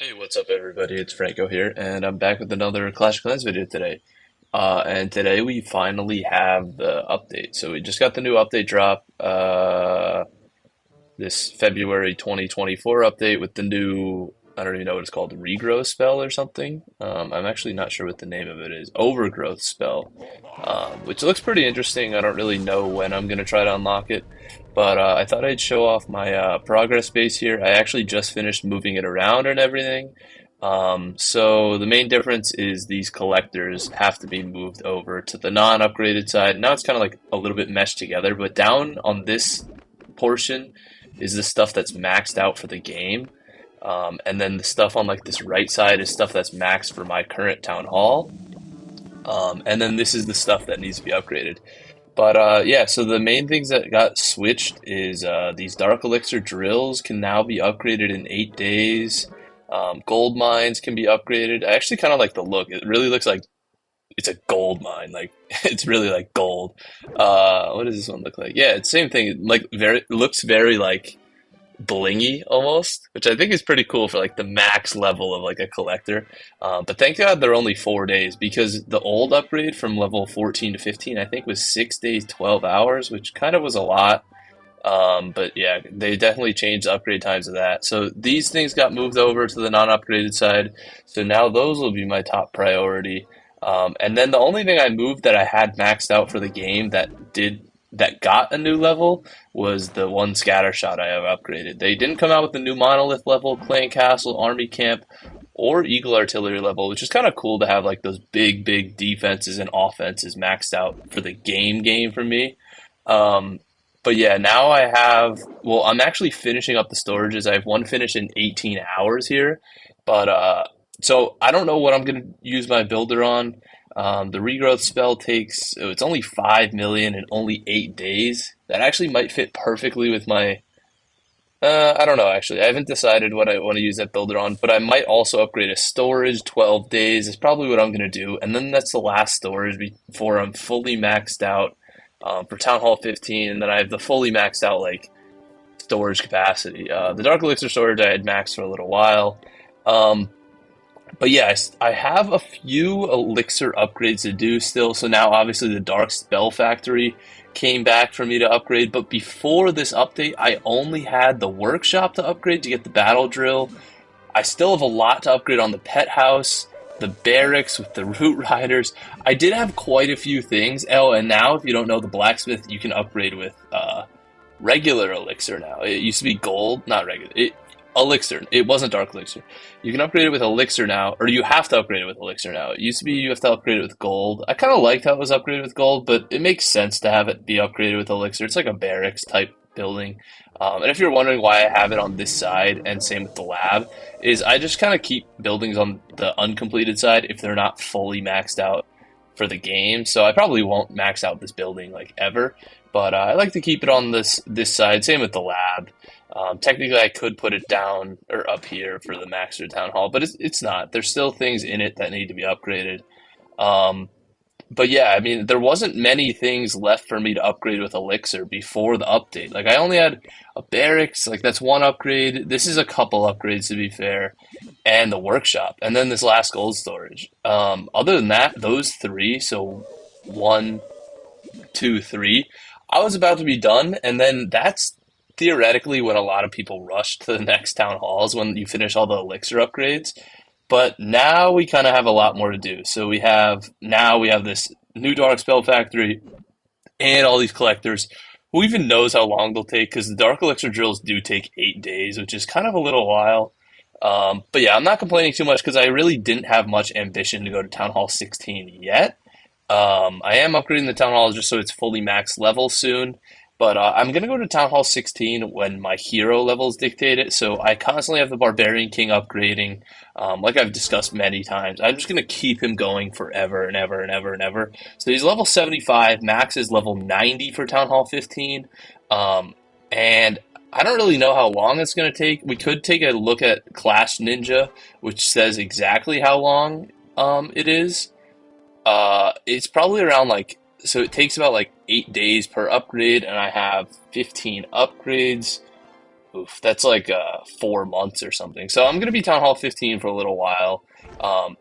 Hey, what's up, everybody? It's Franco here, and I'm back with another Clash of Clans video today. And today we finally have the update. So we just got the new update drop, this February 2024 update with the new, I don't even know what it's called, regrowth spell or something. I'm actually not sure what the name of it is. Overgrowth spell, which looks pretty interesting. I don't really know when I'm going to try to unlock it, but I thought I'd show off my progress base here. I actually just finished moving it around and everything. So the main difference is these collectors have to be moved over to the non-upgraded side. Now it's kind of like a little bit meshed together, but down on this portion is the stuff that's maxed out for the game. And then the stuff on like this right side is stuff that's maxed for my current town hall. And then this is the stuff that needs to be upgraded. But yeah, so the main things that got switched is these Dark Elixir drills can now be upgraded in 8 days. Gold mines can be upgraded. I actually kind of like the look. It really looks like it's a gold mine. Like it's really like gold. What does this one look like? Yeah, it's same thing. Like very looks very like blingy almost, which I think is pretty cool for like the max level of like a collector. But thank God they're only 4 days because the old upgrade from level 14 to 15 I think was 6 days, 12 hours, which kind of was a lot. But yeah, they definitely changed the upgrade times of that. So these things got moved over to the non-upgraded side. So now those will be my top priority. And then the only thing I moved that I had maxed out for the game that got a new level was the one scatter shot I have upgraded. They didn't come out with the new monolith level, clan castle, army camp, or eagle artillery level, which is kind of cool to have like those big defenses and offenses maxed out for the game for me. Um, but yeah, now I have, well, I'm actually finishing up the storages. I have one finished in 18 hours here. But so I don't know what I'm going to use my builder on. The regrowth spell takes, oh, it's only 5 million in only 8 days. That actually might fit perfectly with my, I don't know actually. I haven't decided what I want to use that builder on, but I might also upgrade a storage 12 days is probably what I'm going to do. And then that's the last storage before I'm fully maxed out for Town Hall 15, and then I have the fully maxed out like storage capacity. The Dark Elixir storage I had maxed for a little while. Um, but yeah, I have a few elixir upgrades to do still. So now, obviously, the Dark Spell Factory came back for me to upgrade. But before this update, I only had the workshop to upgrade to get the battle drill. I still have a lot to upgrade on the pet house, the barracks with the root riders. I did have quite a few things. Oh, and now, if you don't know the blacksmith, you can upgrade with regular elixir now. It used to be gold, not regular. Elixir. It wasn't dark elixir. You can upgrade it with elixir now, or you have to upgrade it with elixir now. It used to be you have to upgrade it with gold. I kind of liked how it was upgraded with gold, but it makes sense to have it be upgraded with elixir. It's like a barracks type building. And if you're wondering why I have it on this side, and same with the lab, is I just kind of keep buildings on the uncompleted side if they're not fully maxed out for the game. So I probably won't max out this building like ever, but I like to keep it on this side. Same with the lab. Technically, I could put it down or up here for the Maxter Town Hall, but it's not. There's still things in it that need to be upgraded. Um, but yeah, I mean, there wasn't many things left for me to upgrade with Elixir before the update. Like I only had a barracks, like that's one upgrade. This is a couple upgrades to be fair, and the workshop, and then this last gold storage. Other than that, those three, so one, two, three, I was about to be done, and then that's theoretically when a lot of people rush to the next town halls when you finish all the elixir upgrades. But now we kind of have a lot more to do. So we have this new Dark Spell Factory and all these collectors. Who even knows how long they'll take? Because the Dark Elixir drills do take 8 days, which is kind of a little while. But yeah, I'm not complaining too much because I really didn't have much ambition to go to Town Hall 16 yet. I am upgrading the Town Hall just so it's fully max level soon. But I'm going to go to Town Hall 16 when my hero levels dictate it. So I constantly have the Barbarian King upgrading. Like I've discussed many times. I'm just going to keep him going forever and ever and ever and ever. So he's level 75. Max is level 90 for Town Hall 15. And I don't really know how long it's going to take. We could take a look at Clash Ninja, which says exactly how long it is. It's probably around like, so it takes about like 8 days per upgrade, and I have 15 upgrades. Oof, that's like 4 months or something. So I'm gonna be Town Hall 15 for a little while.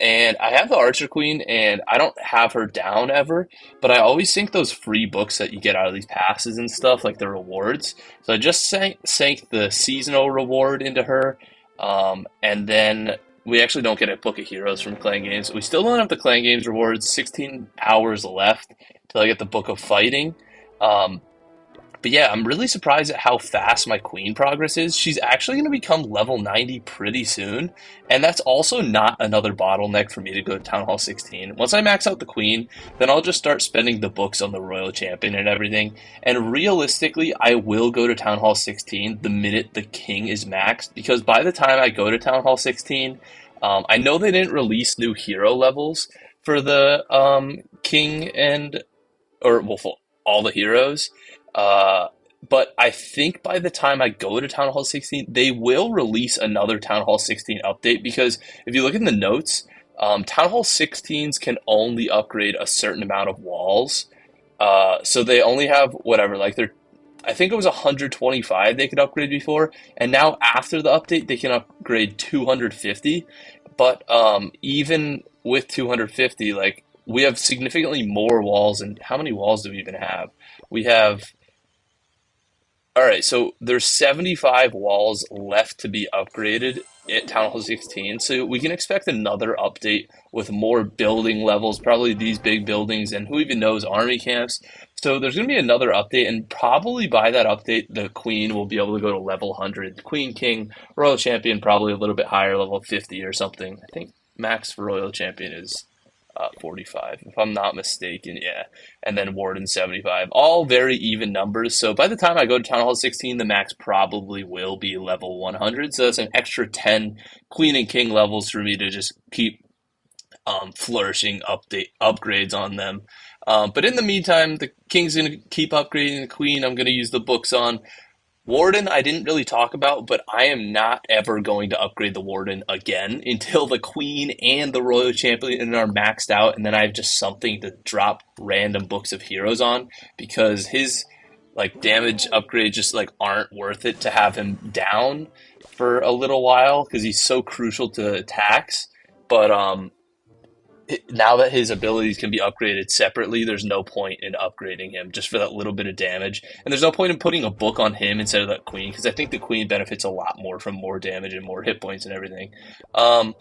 And I have the Archer Queen, and I don't have her down ever, but I always think those free books that you get out of these passes and stuff, like the rewards. So I just sank the seasonal reward into her, and then we actually don't get a Book of Heroes from Clan Games. We still don't have the Clan Games rewards. 16 hours left till I get the Book of Fighting. Um, but yeah, I'm really surprised at how fast my queen progress is. She's actually going to become level 90 pretty soon, and that's also not another bottleneck for me to go to Town Hall 16. Once I max out the queen, then I'll just start spending the books on the royal champion and everything. And realistically, I will go to Town Hall 16 the minute the king is maxed, because by the time I go to Town Hall 16, I know they didn't release new hero levels for the king and or well, for all the heroes. Uh, but I think by the time I go to Town Hall 16, they will release another Town Hall 16 update because if you look in the notes, Town Hall 16s can only upgrade a certain amount of walls. So they only have whatever, like they're, I think it was 125 they could upgrade before, and now after the update they can upgrade 250. But even with 250, like we have significantly more walls. And how many walls do we even have? We have all right, so there's 75 walls left to be upgraded at Town Hall 16. So we can expect another update with more building levels, probably these big buildings, and who even knows, army camps. So there's going to be another update, and probably by that update, the Queen will be able to go to level 100. Queen, King, Royal Champion, probably a little bit higher, level 50 or something. I think max for Royal Champion is 45, if I'm not mistaken. Yeah, and then Warden 75. All very even numbers. So by the time I go to Town Hall 16, the max probably will be level 100. So that's an extra 10 Queen and King levels for me to just keep flourishing update upgrades on them. But in the meantime, the King's going to keep upgrading the Queen. I'm going to use the books on. Warden, I didn't really talk about, but I am not ever going to upgrade the Warden again until the Queen and the Royal Champion are maxed out, and then I have just something to drop random books of heroes on because his like damage upgrades just like aren't worth it to have him down for a little while because he's so crucial to attacks. But now that his abilities can be upgraded separately, there's no point in upgrading him just for that little bit of damage. And there's no point in putting a book on him instead of that queen, because I think the queen benefits a lot more from more damage and more hit points and everything. Um,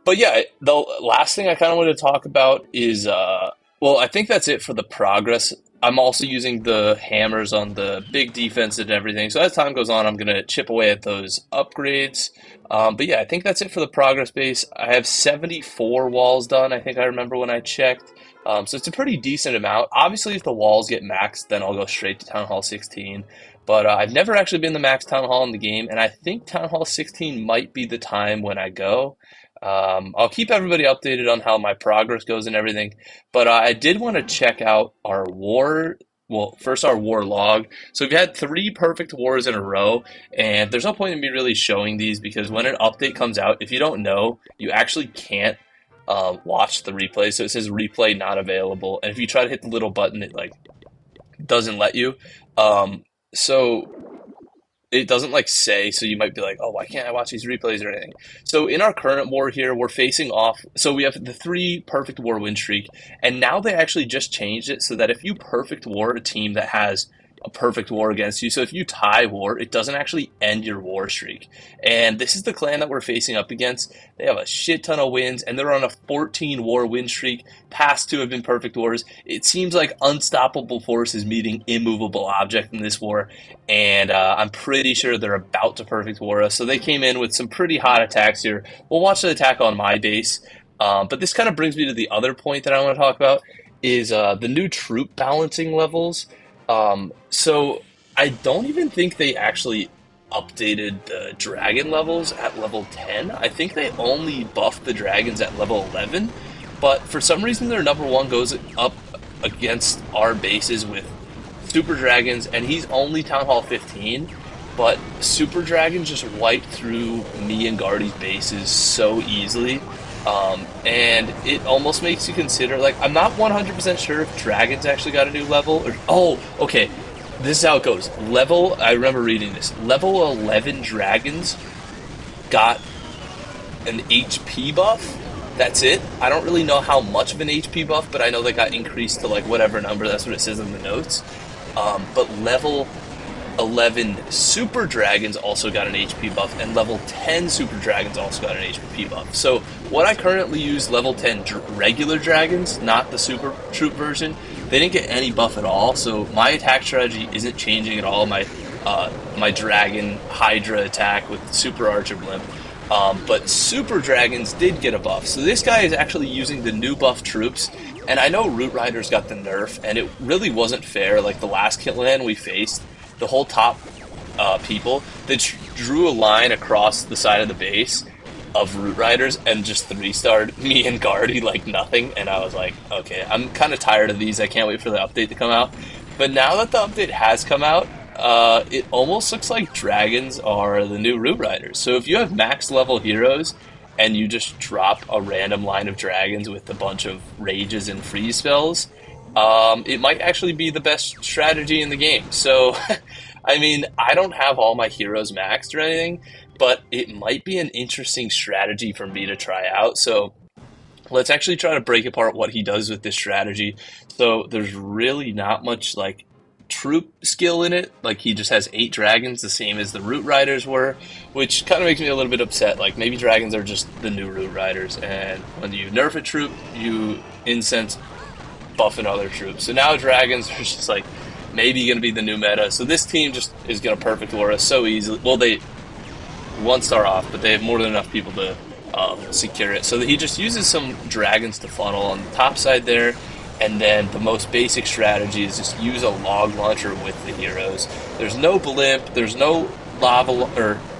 but yeah, the last thing I kind of want to talk about is, well, I think that's it for the progress. I'm also using the hammers on the big defense and everything. So as time goes on, I'm going to chip away at those upgrades. But yeah, I think that's it for the progress base. I have 74 walls done, I think I remember when I checked. So it's a pretty decent amount. Obviously, if the walls get maxed, then I'll go straight to Town Hall 16. But I've never actually been the max Town Hall in the game, and I think Town Hall 16 might be the time when I go. I'll keep everybody updated on how my progress goes and everything, but I did want to check out our war. Well, first our war log. So we've had three perfect wars in a row, and there's no point in me really showing these because when an update comes out, if you don't know, you actually can't watch the replay. So it says replay not available, and if you try to hit the little button, it like doesn't let you. So it doesn't like say, so you might be like, oh, why can't I watch these replays or anything? So in our current war here, we're facing off. So we have the three perfect war win streak, and now they actually just changed it so that if you perfect war a team that has a perfect war against you, so if you tie war, it doesn't actually end your war streak. And this is the clan that we're facing up against. They have a shit ton of wins, and they're on a 14 war win streak. Past two have been perfect wars. It seems like unstoppable force is meeting immovable object in this war, and I'm pretty sure they're about to perfect war us. So they came in with some pretty hot attacks here. We'll watch the attack on my base, but this kind of brings me to the other point that I want to talk about is the new troop balancing levels. So I don't even think they actually updated the dragon levels at level 10. I think they only buffed the dragons at level 11, but for some reason their number one goes up against our bases with super dragons, and he's only Town Hall 15, but super dragons just wiped through me and Guardy's bases so easily. And it almost makes you consider, like, I'm not 100% sure if dragons actually got a new level, or, oh, okay, this is how it goes. I remember reading this. Level 11 dragons got an HP buff. That's it. I don't really know how much of an HP buff, but I know they got increased to like whatever number. That's what it says in the notes. But level 11 super dragons also got an HP buff, and level 10 super dragons also got an HP buff. So what I currently use, level 10 regular dragons, not the super troop version, they didn't get any buff at all. So my attack strategy isn't changing at all. My dragon hydra attack with super archer blimp. But super dragons did get a buff. So this guy is actually using the new buff troops. And I know Root Riders got the nerf, and it really wasn't fair. Like the last Kitlan we faced, the whole top people, they drew a line across the side of the base of Root Riders and just three-starred me and Guardy like nothing. And I was like, okay, I'm kind of tired of these. I can't wait for the update to come out. But now that the update has come out, it almost looks like dragons are the new Root Riders. So if you have max level heroes and you just drop a random line of dragons with a bunch of rages and freeze spells, it might actually be the best strategy in the game. So, I mean, I don't have all my heroes maxed or anything, but it might be an interesting strategy for me to try out. So, let's actually try to break apart what he does with this strategy. So, there's really not much like troop skill in it. Like he just has 8 dragons, the same as the Root Riders were, which kind of makes me a little bit upset. Like maybe dragons are just the new Root Riders, and when you nerf a troop, you incense buffing other troops. So now dragons are just like maybe going to be the new meta. So this team just is going to perfect Aura so easily. Well, they 1 star off, but they have more than enough people to secure it. So he just uses some dragons to funnel on the top side there. And then the most basic strategy is just use a log launcher with the heroes. There's no blimp, there's no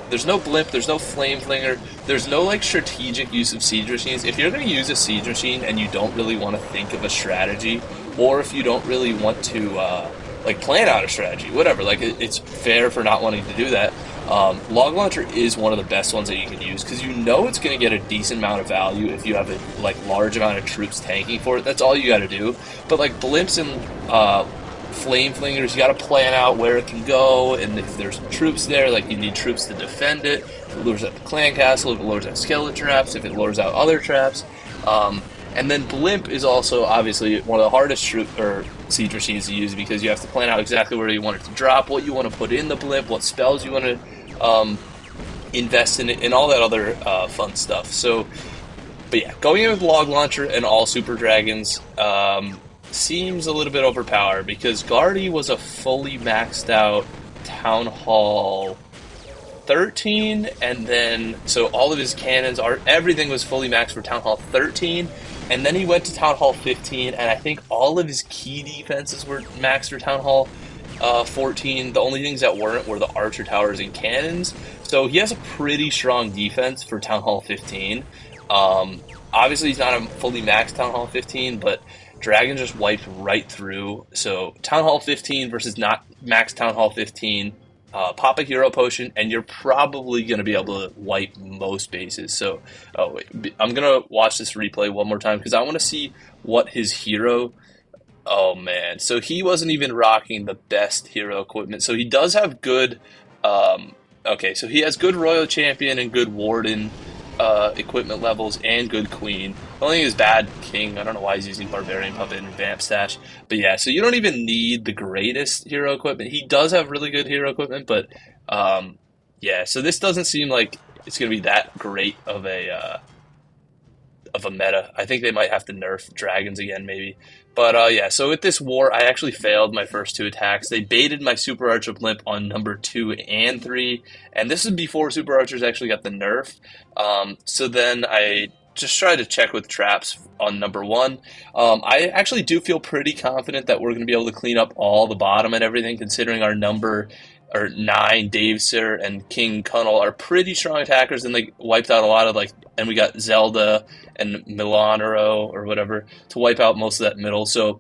there's no blimp, there's no flame flinger, there's no like strategic use of siege machines. If you're going to use a siege machine and you don't really want to think of a strategy, or if you don't really want to like plan out a strategy, whatever, like it's fair for not wanting to do that. Log Launcher is one of the best ones that you can use because you know it's going to get a decent amount of value if you have a like large amount of troops tanking for it. That's all you got to do. But like blimps and flame flingers, you got to plan out where it can go, and if there's troops there, like you need troops to defend it. If it lures out the clan castle, if it lures out skeleton traps, if it lures out other traps. And then Blimp is also obviously one of the hardest siege machines to use because you have to plan out exactly where you want it to drop, what you want to put in the Blimp, what spells you want to invest in it, and all that other fun stuff. So, but yeah, going in with Log Launcher and all Super Dragons seems a little bit overpowered because Guardy was a fully maxed out Town Hall 13, and then so all of his cannons everything was fully maxed for Town Hall 13, and then he went to Town Hall 15, and I think all of his key defenses were maxed for Town Hall 14. The only things that weren't were the archer towers and cannons. So he has a pretty strong defense for Town Hall 15. Obviously he's not a fully maxed Town Hall 15, but Dragon just wiped right through. So Town Hall 15 versus not max Town Hall 15. Pop a hero potion, and you're probably going to be able to wipe most bases. So, I'm going to watch this replay one more time because I want to see what his hero... Oh, man. So he wasn't even rocking the best hero equipment. So he does have good... okay, so he has good Royal Champion and good Warden equipment levels and good Queen. The only thing is bad King. I don't know why he's using Barbarian Puppet and Vamp Stash. But yeah, so you don't even need the greatest hero equipment. He does have really good hero equipment, but yeah, so this doesn't seem like it's going to be that great of a meta. I think they might have to nerf dragons again, maybe. But yeah, so with this war, I actually failed my first 2 attacks. They baited my Super Archer Blimp on number 2 and 3, and this is before Super Archers actually got the nerf. So then I just tried to check with traps on number 1. I actually do feel pretty confident that we're going to be able to clean up all the bottom and everything, considering our number 9, Dave Sir, and King Cunnel are pretty strong attackers, and they wiped out a lot of and we got Zelda and Milanero or whatever to wipe out most of that middle. So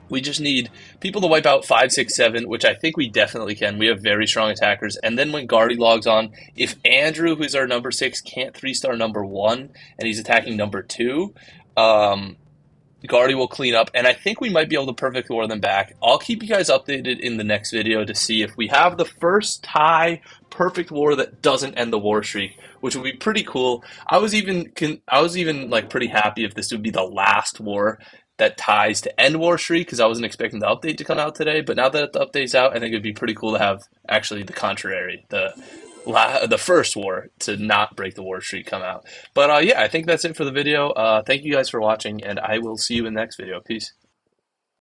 we just need people to wipe out 5, 6, 7, which I think we definitely can. We have very strong attackers. And then when Guardy logs on, if Andrew, who's our number 6, can't 3-star number 1 and he's attacking number 2, Guardy will clean up, and I think we might be able to perfect war them back. I'll keep you guys updated in the next video to see if we have the first tie perfect war that doesn't end the war streak, which would be pretty cool. I was even like pretty happy if this would be the last war that ties to end war streak because I wasn't expecting the update to come out today. But now that the update's out, I think it'd be pretty cool to have actually the contrary, the first war to not break the war streak come out. But yeah, I think that's it for the video. Thank you guys for watching, and I will see you in the next video. Peace.